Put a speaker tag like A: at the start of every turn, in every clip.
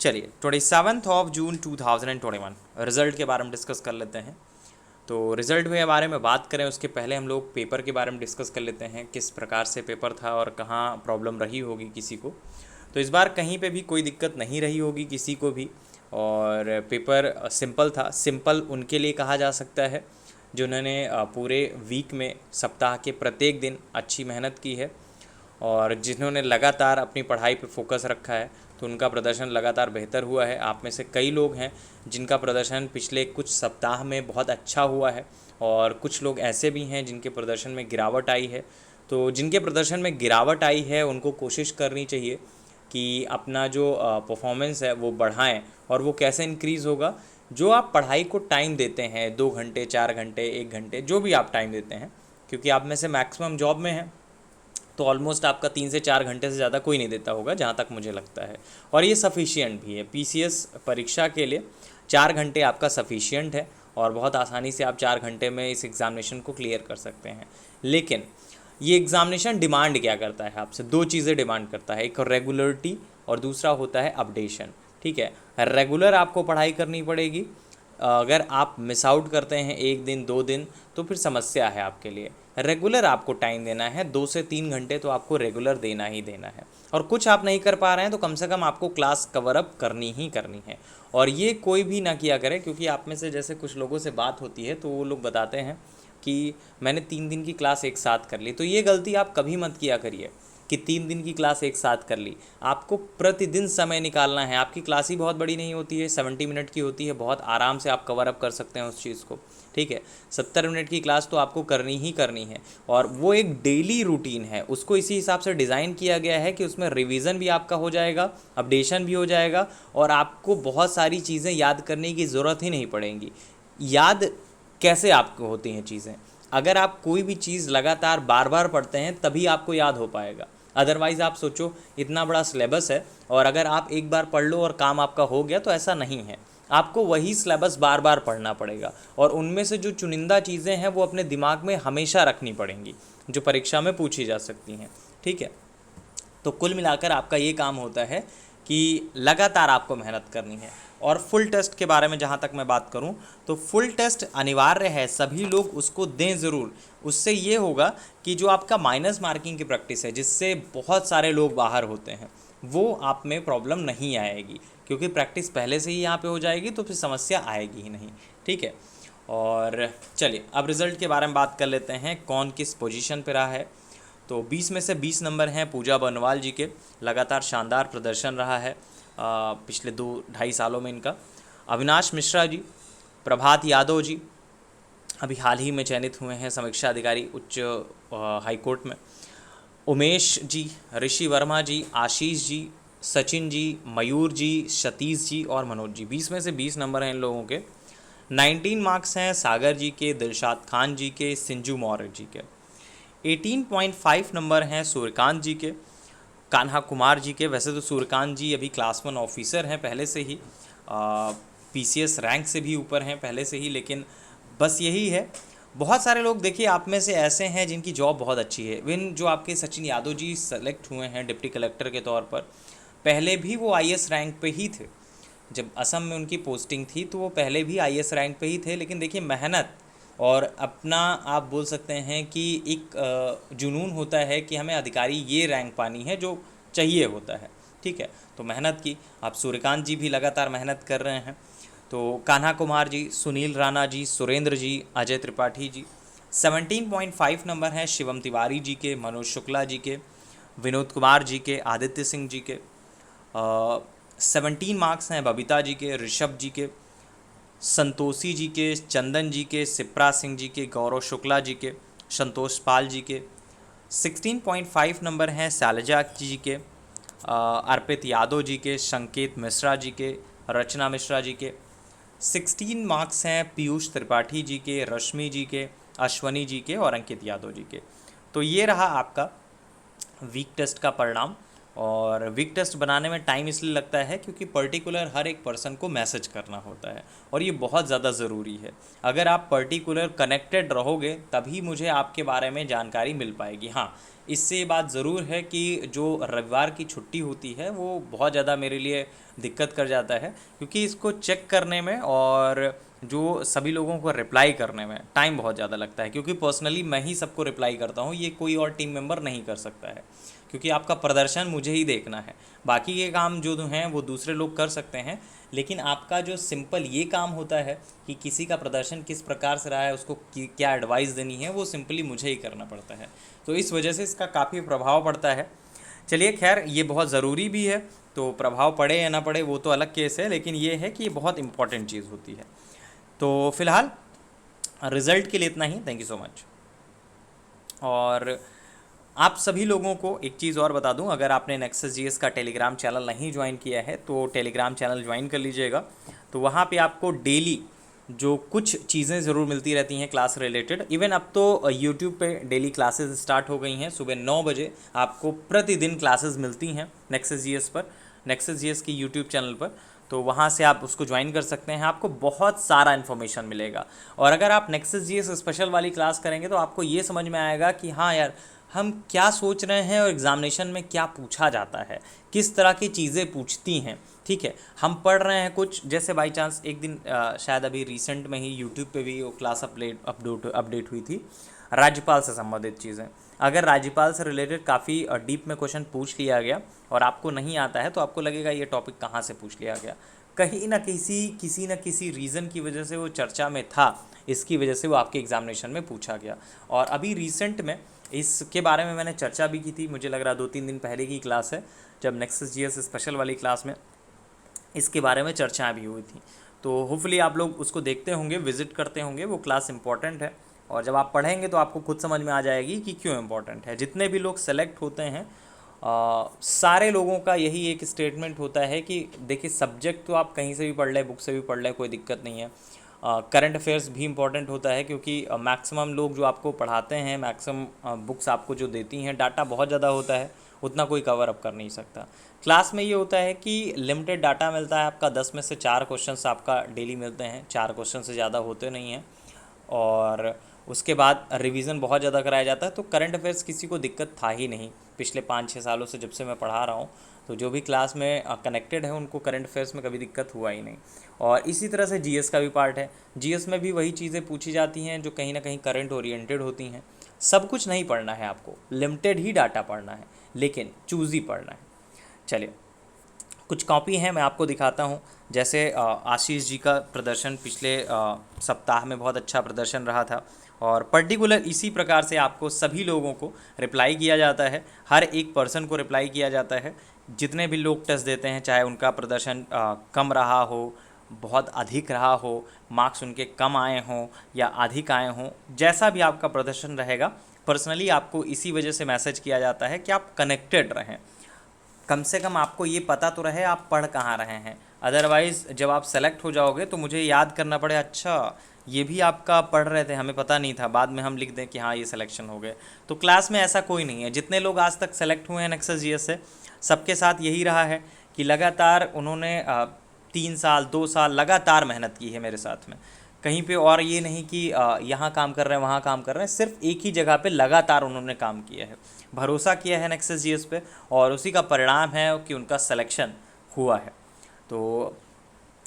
A: चलिए 27 जून 2021 रिज़ल्ट के बारे में डिस्कस कर लेते हैं। तो रिज़ल्ट के बारे में बात करें उसके पहले हम लोग पेपर के बारे में डिस्कस कर लेते हैं, किस प्रकार से पेपर था और कहाँ प्रॉब्लम रही होगी किसी को। तो इस बार कहीं पे भी कोई दिक्कत नहीं रही होगी किसी को भी, और पेपर सिंपल था। सिंपल उनके लिए कहा जा सकता है जिन्होंने पूरे वीक में सप्ताह के प्रत्येक दिन अच्छी मेहनत की है और जिन्होंने लगातार अपनी पढ़ाई पे फोकस रखा है, तो उनका प्रदर्शन लगातार बेहतर हुआ है। आप में से कई लोग हैं जिनका प्रदर्शन पिछले कुछ सप्ताह में बहुत अच्छा हुआ है और कुछ लोग ऐसे भी हैं जिनके प्रदर्शन में गिरावट आई है। तो जिनके प्रदर्शन में गिरावट आई है उनको कोशिश करनी चाहिए कि अपना जो परफॉर्मेंस है वो बढ़ाएं। और वो कैसे इंक्रीज़ होगा? जो आप पढ़ाई को टाइम देते हैं, 2 घंटे, 4 घंटे, 1 घंटे, जो भी आप टाइम देते हैं, क्योंकि आप में से मैक्सिमम जॉब में हैं, तो ऑलमोस्ट आपका 3 से 4 घंटे से ज़्यादा कोई नहीं देता होगा जहाँ तक मुझे लगता है। और ये सफिशियंट भी है पीसीएस परीक्षा के लिए। 4 घंटे आपका सफिशियंट है और बहुत आसानी से आप 4 घंटे में इस एग्ज़ामिनेशन को क्लियर कर सकते हैं। लेकिन ये एग्ज़ामिनेशन डिमांड क्या करता है आपसे? 2 चीज़ें डिमांड करता है, एक रेगुलरिटी और दूसरा होता है अपडेशन। ठीक है, रेगुलर आपको पढ़ाई करनी पड़ेगी। अगर आप मिस आउट करते हैं 1 दिन 2 दिन तो फिर समस्या है आपके लिए। रेगुलर आपको टाइम देना है, 2 से 3 घंटे तो आपको रेगुलर देना ही देना है। और कुछ आप नहीं कर पा रहे हैं तो कम से कम आपको क्लास कवर अप करनी ही करनी है। और ये कोई भी ना किया करे, क्योंकि आप में से जैसे कुछ लोगों से बात होती है तो वो लोग बताते हैं कि मैंने 3 दिन की क्लास एक साथ कर ली। तो ये गलती आप कभी मत किया करिए कि 3 दिन की क्लास एक साथ कर ली। आपको प्रतिदिन समय निकालना है। आपकी क्लास ही बहुत बड़ी नहीं होती है, 70 मिनट की होती है, बहुत आराम से आप कवर अप कर सकते हैं उस चीज़ को। ठीक है, 70 मिनट की क्लास तो आपको करनी ही करनी है और वो एक डेली रूटीन है। उसको इसी हिसाब से डिज़ाइन किया गया है कि उसमें रिवीजन भी आपका हो जाएगा, अपडेशन भी हो जाएगा और आपको बहुत सारी चीज़ें याद करने की ज़रूरत ही नहीं पड़ेंगी। याद कैसे आपको होती हैं चीज़ें? अगर आप कोई भी चीज़ लगातार बार बार पढ़ते हैं तभी आपको याद हो पाएगा। अदरवाइज़ आप सोचो, इतना बड़ा सिलेबस है और अगर आप एक बार पढ़ लो और काम आपका हो गया, तो ऐसा नहीं है। आपको वही सिलेबस बार बार पढ़ना पड़ेगा और उनमें से जो चुनिंदा चीज़ें हैं वो अपने दिमाग में हमेशा रखनी पड़ेंगी, जो परीक्षा में पूछी जा सकती हैं। ठीक है, तो कुल मिलाकर आपका ये काम होता है कि लगातार आपको मेहनत करनी है। और फुल टेस्ट के बारे में जहाँ तक मैं बात करूँ तो फुल टेस्ट अनिवार्य है, सभी लोग उसको दें ज़रूर। उससे ये होगा कि जो आपका माइनस मार्किंग की प्रैक्टिस है, जिससे बहुत सारे लोग बाहर होते हैं, वो आप में प्रॉब्लम नहीं आएगी, क्योंकि प्रैक्टिस पहले से ही यहाँ पे हो जाएगी, तो फिर समस्या आएगी ही नहीं। ठीक है, और चलिए अब रिज़ल्ट के बारे में बात कर लेते हैं, कौन किस पोजीशन पे रहा है। तो 20 में से 20 नंबर हैं पूजा बनवाल जी के। लगातार शानदार प्रदर्शन रहा है पिछले 2-2.5 सालों में इनका। अविनाश मिश्रा जी, प्रभात यादव जी अभी हाल ही में चयनित हुए हैं समीक्षा अधिकारी उच्च हाई कोर्ट में। उमेश जी, ऋषि वर्मा जी, आशीष जी, सचिन जी, मयूर जी, सतीश जी और मनोज जी। 20 में से 20 नंबर हैं इन लोगों के। 19 मार्क्स हैं सागर जी के, दिलशाद खान जी के, सिंजू मौर्य जी के। 18.5 नंबर हैं सूर्यकांत जी के, कान्हा कुमार जी के। वैसे तो सूर्यकांत जी अभी क्लास 1 ऑफिसर हैं पहले से ही, पीसीएस रैंक से भी ऊपर हैं पहले से ही, लेकिन बस यही है। बहुत सारे लोग देखिए आप में से ऐसे हैं जिनकी जॉब बहुत अच्छी है। विन जो आपके सचिन यादव जी सेलेक्ट हुए हैं डिप्टी कलेक्टर के तौर पर, पहले भी वो आईएएस रैंक पे ही थे। जब असम में उनकी पोस्टिंग थी तो वो पहले भी आईएएस रैंक पे ही थे। लेकिन देखिए मेहनत और अपना आप बोल सकते हैं कि एक जुनून होता है कि हमें अधिकारी ये रैंक पानी है जो चाहिए होता है। ठीक है, तो मेहनत की। आप सूर्यकांत जी भी लगातार मेहनत कर रहे हैं। तो कान्हा कुमार जी, सुनील राणा जी, सुरेंद्र जी, अजय त्रिपाठी जी। 17.5 नंबर हैं शिवम तिवारी जी के, मनोज शुक्ला जी के, विनोद कुमार जी के, आदित्य सिंह जी के। 17 मार्क्स हैं बबीता जी के, ऋषभ जी के, संतोषी जी के, चंदन जी के, सिप्रा सिंह जी के, गौरव शुक्ला जी के, संतोष पाल जी के। 16.5 नंबर हैं शैलजा जी के, अर्पित यादव जी के, संकेत मिश्रा जी के, रचना मिश्रा जी के। 16 मार्क्स हैं पीयूष त्रिपाठी जी के, रश्मि जी के, अश्वनी जी के और अंकित यादव जी के। तो ये रहा आपका वीक टेस्ट का परिणाम। और वीक टेस्ट बनाने में टाइम इसलिए लगता है क्योंकि पर्टिकुलर हर एक पर्सन को मैसेज करना होता है और ये बहुत ज़्यादा ज़रूरी है। अगर आप पर्टिकुलर कनेक्टेड रहोगे तभी मुझे आपके बारे में जानकारी मिल पाएगी। हाँ, इससे ये बात ज़रूर है कि जो रविवार की छुट्टी होती है वो बहुत ज़्यादा मेरे लिए दिक्कत कर जाता है, क्योंकि इसको चेक करने में और जो सभी लोगों को रिप्लाई करने में टाइम बहुत ज़्यादा लगता है, क्योंकि पर्सनली मैं ही सबको रिप्लाई करता हूँ, ये कोई और टीम मेंबर नहीं कर सकता है, क्योंकि आपका प्रदर्शन मुझे ही देखना है। बाकी के काम जो हैं वो दूसरे लोग कर सकते हैं, लेकिन आपका जो सिंपल ये काम होता है कि किसी का प्रदर्शन किस प्रकार से रहा है, उसको क्या एडवाइस देनी है, वो सिंपली मुझे ही करना पड़ता है। तो इस वजह से इसका काफ़ी प्रभाव पड़ता है। चलिए खैर, ये बहुत ज़रूरी भी है, तो प्रभाव पड़े या ना पड़े वो तो अलग केस है, लेकिन ये है कि ये बहुत इंपॉर्टेंट चीज़ होती है। तो फिलहाल रिज़ल्ट के लिए इतना ही। Thank you so much. और आप सभी लोगों को एक चीज़ और बता दूं, अगर आपने नेक्सस जीएस का टेलीग्राम चैनल नहीं ज्वाइन किया है तो टेलीग्राम चैनल ज्वाइन कर लीजिएगा। तो वहाँ पे आपको डेली जो कुछ चीज़ें ज़रूर मिलती रहती हैं क्लास रिलेटेड। इवन अब तो यूट्यूब पे डेली क्लासेस स्टार्ट हो गई हैं। सुबह 9 बजे आपको प्रतिदिन क्लासेस मिलती हैं नेक्सस जीएस पर, नेक्सस जीएस की यूट्यूब चैनल पर। तो वहाँ से आप उसको ज्वाइन कर सकते हैं, आपको बहुत सारा इन्फॉर्मेशन मिलेगा। और अगर आप नेक्सस जीएस स्पेशल वाली क्लास करेंगे तो आपको ये समझ में आएगा कि हाँ यार, हम क्या सोच रहे हैं और एग्ज़ामिनेशन में क्या पूछा जाता है, किस तरह की चीज़ें पूछती हैं। ठीक है, हम पढ़ रहे हैं कुछ, जैसे बाई चांस एक दिन शायद अभी रिसेंट में ही यूट्यूब पे भी वो क्लास अपडेट हुई थी, राज्यपाल से संबंधित चीज़ें। अगर राज्यपाल से रिलेटेड काफ़ी डीप में क्वेश्चन पूछ लिया गया और आपको नहीं आता है तो आपको लगेगा ये टॉपिक कहाँ से पूछ लिया गया। कहीं ना किसी न किसी रीज़न की वजह से वो चर्चा में था, इसकी वजह से वो आपके एग्जामिनेशन में पूछा गया। और अभी रिसेंट में इसके बारे में मैंने चर्चा भी की थी, मुझे लग रहा 2-3 दिन पहले की क्लास है, जब नेक्सस जीएस स्पेशल वाली क्लास में इसके बारे में चर्चाएँ भी हुई थी। तो होपफुली आप लोग उसको देखते होंगे, विज़िट करते होंगे, वो क्लास इंपॉर्टेंट है। और जब आप पढ़ेंगे तो आपको खुद समझ में आ जाएगी कि क्यों इम्पोर्टेंट है। जितने भी लोग सेलेक्ट होते हैं सारे लोगों का यही एक स्टेटमेंट होता है कि देखिए, सब्जेक्ट तो आप कहीं से भी पढ़ लें, बुक से भी पढ़ लें, कोई दिक्कत नहीं है। करंट अफेयर्स भी इम्पॉर्टेंट होता है, क्योंकि मैक्सिमम लोग जो आपको पढ़ाते हैं, मैक्सिमम बुक्स आपको जो देती हैं, डाटा बहुत ज़्यादा होता है, उतना कोई कवर अप कर नहीं सकता। क्लास में ये होता है कि लिमिटेड डाटा मिलता है आपका, 10 में से 4 क्वेश्चंस आपका डेली मिलते हैं, 4 क्वेश्चन से ज़्यादा होते नहीं हैं। और उसके बाद रिवीजन बहुत ज़्यादा कराया जाता है। तो करंट अफेयर्स किसी को दिक्कत था ही नहीं पिछले 5-6 सालों से, जब से मैं पढ़ा रहा हूँ। तो जो भी क्लास में कनेक्टेड है उनको करंट अफेयर्स में कभी दिक्कत हुआ ही नहीं। और इसी तरह से जीएस का भी पार्ट है, जीएस में भी वही चीज़ें पूछी जाती हैं जो कहीं ना कहीं करंट ओरिएंटेड होती हैं। सब कुछ नहीं पढ़ना है आपको, लिमिटेड ही डाटा पढ़ना है, लेकिन चूज़ ही पढ़ना है। चलिए, कुछ कॉपी हैं, मैं आपको दिखाता हूँ। जैसे आशीष जी का प्रदर्शन पिछले सप्ताह में बहुत अच्छा प्रदर्शन रहा था, और पर्टिकुलर इसी प्रकार से आपको सभी लोगों को रिप्लाई किया जाता है, हर एक पर्सन को रिप्लाई किया जाता है। जितने भी लोग टेस्ट देते हैं, चाहे उनका प्रदर्शन कम रहा हो, बहुत अधिक रहा हो, मार्क्स उनके कम आए हों या अधिक आए हों, जैसा भी आपका प्रदर्शन रहेगा, पर्सनली आपको इसी वजह से मैसेज किया जाता है कि आप कनेक्टेड रहें। कम से कम आपको ये पता तो रहे आप पढ़ कहाँ रहे हैं। अदरवाइज़ जब आप सेलेक्ट हो जाओगे तो मुझे याद करना पड़े, अच्छा ये भी आपका पढ़ रहे थे, हमें पता नहीं था, बाद में हम लिख दें कि हाँ ये सिलेक्शन हो गए। तो क्लास में ऐसा कोई नहीं है। जितने लोग आज तक सेलेक्ट हुए हैं नेक्सस जीएस से, सबके साथ यही रहा है कि लगातार उन्होंने 3 साल 2 साल लगातार मेहनत की है मेरे साथ में। कहीं पे और ये नहीं कि यहाँ काम कर रहे हैं वहाँ काम कर रहे हैं, सिर्फ एक ही जगह पे लगातार उन्होंने काम किया है, भरोसा किया है नेक्सस जीएस पे, और उसी का परिणाम है कि उनका सिलेक्शन हुआ है। तो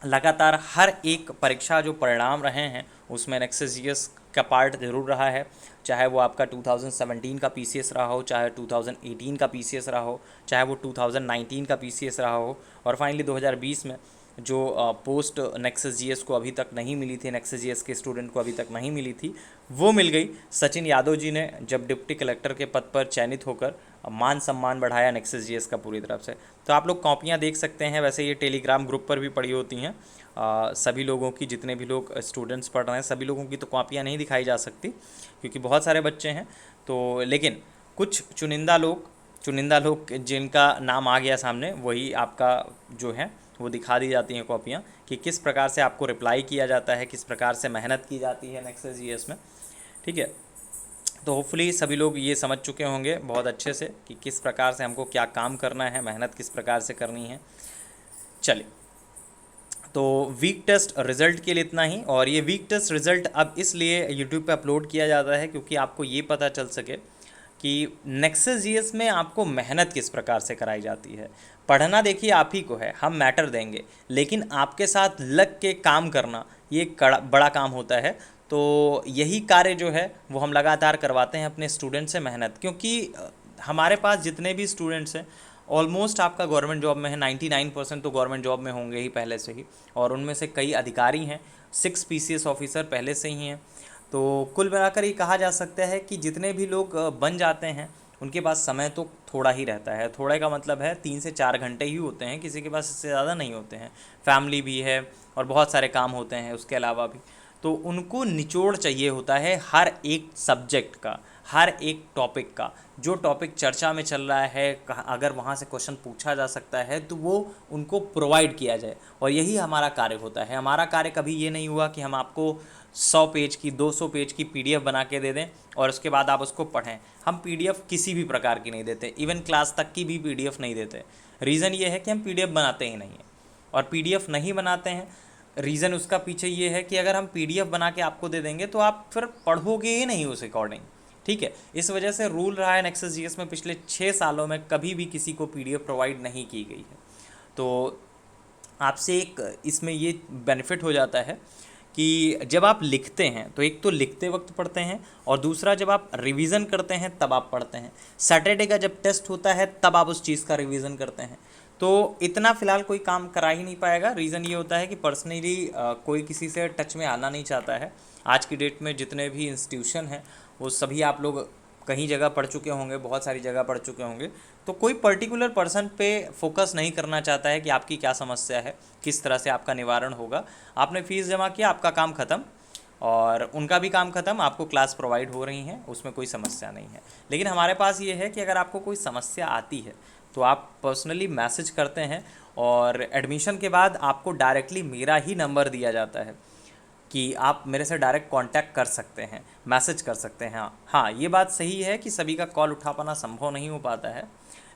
A: लगातार हर एक परीक्षा जो परिणाम रहे हैं उसमें नेक्सस जीएस का पार्ट ज़रूर रहा है। चाहे वो आपका 2017 का पीसीएस रहा हो, चाहे 2018 का पीसीएस रहा हो, चाहे वो 2019 का पीसीएस रहा हो, और फाइनली 2020 में जो पोस्ट नेक्सस जीएस को अभी तक नहीं मिली थी, नेक्सस जीएस के स्टूडेंट को अभी तक नहीं मिली थी, वो मिल गई। सचिन यादव जी ने जब डिप्टी कलेक्टर के पद पर चयनित होकर मान सम्मान बढ़ाया नेक्सस जीएस का पूरी तरफ से। तो आप लोग कॉपियाँ देख सकते हैं, वैसे ये टेलीग्राम ग्रुप पर भी पड़ी होती हैं। सभी लोगों की, जितने भी लोग स्टूडेंट्स पढ़ रहे हैं सभी लोगों की तो कॉपियाँ नहीं दिखाई जा सकती, क्योंकि बहुत सारे बच्चे हैं। तो लेकिन कुछ चुनिंदा लोग जिनका नाम आ गया सामने, वही आपका जो है वो दिखा दी जाती हैं कॉपियाँ, कि किस प्रकार से आपको रिप्लाई किया जाता है, किस प्रकार से मेहनत की जाती है नेक्सस जीएस में। ठीक है, तो होपफुली सभी लोग ये समझ चुके होंगे बहुत अच्छे से कि किस प्रकार से हमको क्या काम करना है, मेहनत किस प्रकार से करनी है। चलिए, तो वीक टेस्ट रिज़ल्ट के लिए इतना ही। और ये वीक टेस्ट रिज़ल्ट अब इसलिए यूट्यूब पे अपलोड किया जाता है क्योंकि आपको ये पता चल सके कि नेक्सस जीएस में आपको मेहनत किस प्रकार से कराई जाती है। पढ़ना देखिए आप ही को है, हम मैटर देंगे, लेकिन आपके साथ लग के काम करना ये एक बड़ा काम होता है। तो यही कार्य जो है वो हम लगातार करवाते हैं अपने स्टूडेंट से, मेहनत। क्योंकि हमारे पास जितने भी स्टूडेंट्स हैं ऑलमोस्ट आपका गवर्नमेंट जॉब में है, 99% तो गवर्नमेंट जॉब में होंगे ही पहले से ही, और उनमें से कई अधिकारी हैं, 6 पीसीएस ऑफिसर पहले से ही हैं। तो कुल मिलाकर ये कहा जा सकता है कि जितने भी लोग बन जाते हैं उनके पास समय तो थोड़ा ही रहता है। थोड़े का मतलब है 3 से 4 घंटे ही होते हैं, किसी के पास इससे ज़्यादा नहीं होते हैं। फैमिली भी है और बहुत सारे काम होते हैं उसके अलावा भी। तो उनको निचोड़ चाहिए होता है हर एक सब्जेक्ट का, हर एक टॉपिक का। जो टॉपिक चर्चा में चल रहा है, अगर वहाँ से क्वेश्चन पूछा जा सकता है तो वो उनको प्रोवाइड किया जाए, और यही हमारा कार्य होता है। हमारा कार्य कभी ये नहीं हुआ कि हम आपको 100 पेज की 200 पेज की पीडीएफ बना के दे दें और उसके बाद आप उसको पढ़ें। हम पीडीएफ किसी भी प्रकार की नहीं देते, इवन क्लास तक की भी पीडीएफ नहीं देते। रीज़न ये है कि हम पीडीएफ बनाते ही नहीं हैं। और पीडीएफ नहीं बनाते हैं, रीज़न उसका पीछे ये है कि अगर हम पीडीएफ बना के आपको दे देंगे तो आप फिर पढ़ोगे ही नहीं उस अकॉर्डिंग, ठीक है। इस वजह से रूल रहा है नेक्सस जीएस में पिछले 6 सालों में कभी भी किसी को पीडीएफ प्रोवाइड नहीं की गई है। तो आपसे एक इसमें ये बेनिफिट हो जाता है कि जब आप लिखते हैं तो एक तो लिखते वक्त पढ़ते हैं, और दूसरा जब आप रिवीजन करते हैं तब आप पढ़ते हैं। सैटरडे का जब टेस्ट होता है तब आप उस चीज़ का रिवीजन करते हैं। तो इतना फ़िलहाल कोई काम करा ही नहीं पाएगा। रीज़न ये होता है कि पर्सनली कोई किसी से टच में आना नहीं चाहता है। आज की डेट में जितने भी इंस्टीट्यूशन हैं वो सभी आप लोग कहीं जगह पढ़ चुके होंगे, बहुत सारी जगह पढ़ चुके होंगे। तो कोई पर्टिकुलर पर्सन पे फोकस नहीं करना चाहता है कि आपकी क्या समस्या है, किस तरह से आपका निवारण होगा। आपने फ़ीस जमा किया, आपका काम ख़त्म, और उनका भी काम ख़त्म, आपको क्लास प्रोवाइड हो रही हैं, उसमें कोई समस्या नहीं है। लेकिन हमारे पास ये है कि अगर आपको कोई समस्या आती है तो आप पर्सनली मैसेज करते हैं, और एडमिशन के बाद आपको डायरेक्टली मेरा ही नंबर दिया जाता है कि आप मेरे से डायरेक्ट कांटेक्ट कर सकते हैं, मैसेज कर सकते हैं। हाँ, ये बात सही है कि सभी का कॉल उठा पाना संभव नहीं हो पाता है,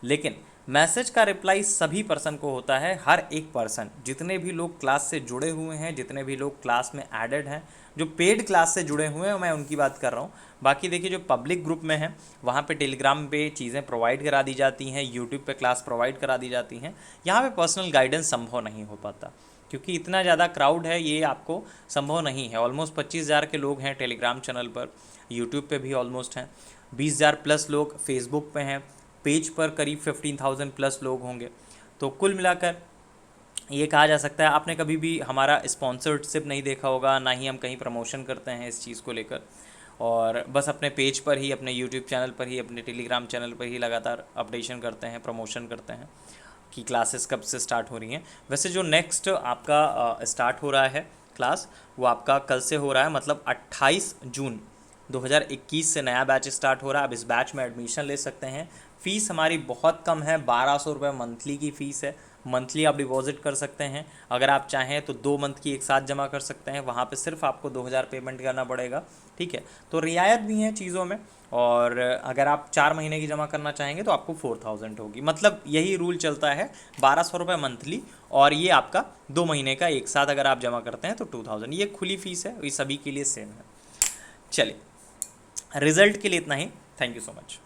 A: लेकिन मैसेज का रिप्लाई सभी पर्सन को होता है। हर एक पर्सन, जितने भी लोग क्लास से जुड़े हुए हैं, जितने भी लोग क्लास में एडेड हैं, जो पेड क्लास से जुड़े हुए हैं, मैं उनकी बात कर रहा हूँ। बाकी देखिए जो पब्लिक ग्रुप में है वहाँ पे टेलीग्राम पे चीज़ें प्रोवाइड करा दी जाती हैं, यूट्यूब पे क्लास प्रोवाइड करा दी जाती हैं। यहाँ पे पर्सनल गाइडेंस संभव नहीं हो पाता क्योंकि इतना ज़्यादा क्राउड है, ये आपको संभव नहीं है। ऑलमोस्ट 25,000 के लोग हैं टेलीग्राम चैनल पर, यूट्यूब पे भी ऑलमोस्ट हैं 20,000 प्लस लोग, फेसबुक पे हैं, पेज पर करीब 15,000 प्लस लोग होंगे। तो कुल मिलाकर ये कहा जा सकता है, आपने कभी भी हमारा स्पॉन्सरशिप नहीं देखा होगा, ना ही हम कहीं प्रमोशन करते हैं इस चीज़ को लेकर, और बस अपने पेज पर ही, अपने यूट्यूब चैनल पर ही, अपने टेलीग्राम चैनल पर ही लगातार अपडेशन करते हैं, प्रमोशन करते हैं कि क्लासेस कब से स्टार्ट हो रही हैं। वैसे जो नेक्स्ट आपका स्टार्ट हो रहा है क्लास, वो आपका कल से हो रहा है, मतलब 28 जून 2021 से नया बैच स्टार्ट हो रहा है। अब इस बैच में एडमिशन ले सकते हैं। फ़ीस हमारी बहुत कम है, 1200 रुपये मंथली की फ़ीस है। मंथली आप डिपॉजिट कर सकते हैं, अगर आप चाहें तो 2 मंथ की एक साथ जमा कर सकते हैं, वहाँ पे सिर्फ आपको 2,000 पेमेंट करना पड़ेगा, ठीक है। तो रियायत भी हैं चीज़ों में, और अगर आप 4 महीने की जमा करना चाहेंगे तो आपको 4,000 होगी। मतलब यही रूल चलता है, 1200 रुपये मंथली, और ये आपका 2 महीने का एक साथ अगर आप जमा करते हैं तो 2,000। ये खुली फ़ीस है, ये सभी के लिए सेम है। चलिए, रिज़ल्ट के लिए इतना ही। Thank you so much.